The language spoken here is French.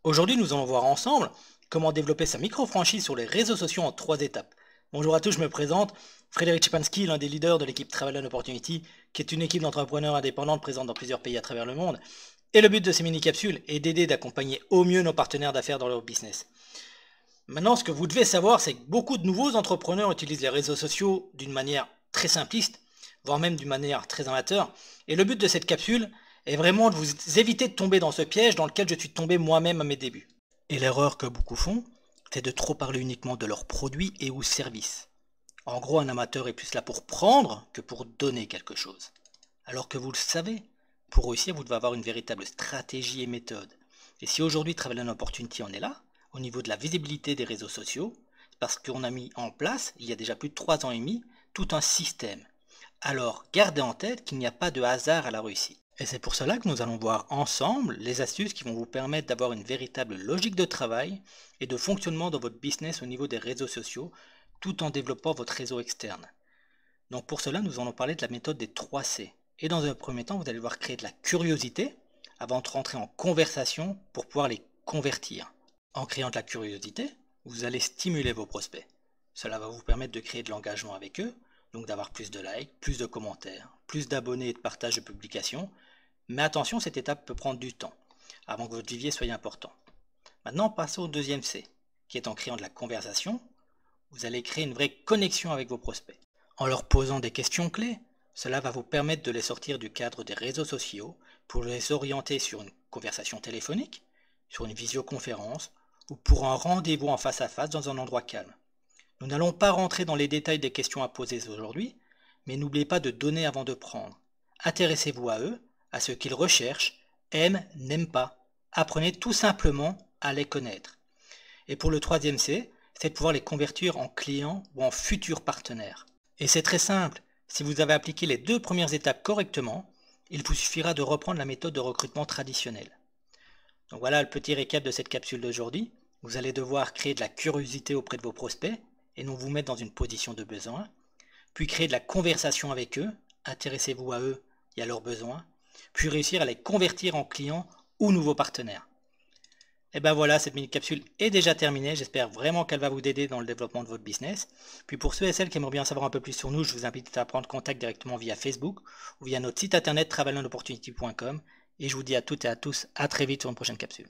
Aujourd'hui, nous allons voir ensemble comment développer sa micro-franchise sur les réseaux sociaux en 3 étapes. Bonjour à tous, je me présente. Frédéric Czepanski, l'un des leaders de l'équipe Travel and Opportunity, qui est une équipe d'entrepreneurs indépendants présente dans plusieurs pays à travers le monde. Et le but de ces mini-capsules est d'aider d'accompagner au mieux nos partenaires d'affaires dans leur business. Maintenant, ce que vous devez savoir, c'est que beaucoup de nouveaux entrepreneurs utilisent les réseaux sociaux d'une manière très simpliste, voire même d'une manière très amateur. Et le but de cette capsule est vraiment de vous éviter de tomber dans ce piège dans lequel je suis tombé moi-même à mes débuts. Et l'erreur que beaucoup font, c'est de trop parler uniquement de leurs produits et ou services. En gros, un amateur est plus là pour prendre que pour donner quelque chose. Alors que vous le savez, pour réussir, vous devez avoir une véritable stratégie et méthode. Et si aujourd'hui Travel and Opportunity en est là, au niveau de la visibilité des réseaux sociaux, c'est parce qu'on a mis en place, il y a déjà plus de 3 ans et demi, tout un système. Alors, gardez en tête qu'il n'y a pas de hasard à la réussite. Et c'est pour cela que nous allons voir ensemble les astuces qui vont vous permettre d'avoir une véritable logique de travail et de fonctionnement dans votre business au niveau des réseaux sociaux, tout en développant votre réseau externe. Donc pour cela, nous allons parler de la méthode des 3 C. Et dans un premier temps, vous allez devoir créer de la curiosité avant de rentrer en conversation pour pouvoir les convertir. En créant de la curiosité, vous allez stimuler vos prospects. Cela va vous permettre de créer de l'engagement avec eux, donc d'avoir plus de likes, plus de commentaires, plus d'abonnés et de partages de publications. Mais attention, cette étape peut prendre du temps, avant que votre vivier soit important. Maintenant, passons au deuxième C, qui est en créant de la conversation. Vous allez créer une vraie connexion avec vos prospects. En leur posant des questions clés, cela va vous permettre de les sortir du cadre des réseaux sociaux pour les orienter sur une conversation téléphonique, sur une visioconférence ou pour un rendez-vous en face à face dans un endroit calme. Nous n'allons pas rentrer dans les détails des questions à poser aujourd'hui, mais n'oubliez pas de donner avant de prendre. Intéressez-vous à eux, à ce qu'ils recherchent, aiment, n'aiment pas. Apprenez tout simplement à les connaître. Et pour le troisième C, c'est de pouvoir les convertir en clients ou en futurs partenaires. Et c'est très simple, si vous avez appliqué les 2 premières étapes correctement, il vous suffira de reprendre la méthode de recrutement traditionnelle. Donc voilà le petit récap de cette capsule d'aujourd'hui. Vous allez devoir créer de la curiosité auprès de vos prospects et non vous mettre dans une position de besoin, puis créer de la conversation avec eux, intéressez-vous à eux et à leurs besoins, puis réussir à les convertir en clients ou nouveaux partenaires. Et ben voilà, cette mini capsule est déjà terminée. J'espère vraiment qu'elle va vous aider dans le développement de votre business. Puis pour ceux et celles qui aimeraient bien savoir un peu plus sur nous, je vous invite à prendre contact directement via Facebook ou via notre site internet travelandopportunity.com. Et je vous dis à toutes et à tous à très vite sur une prochaine capsule.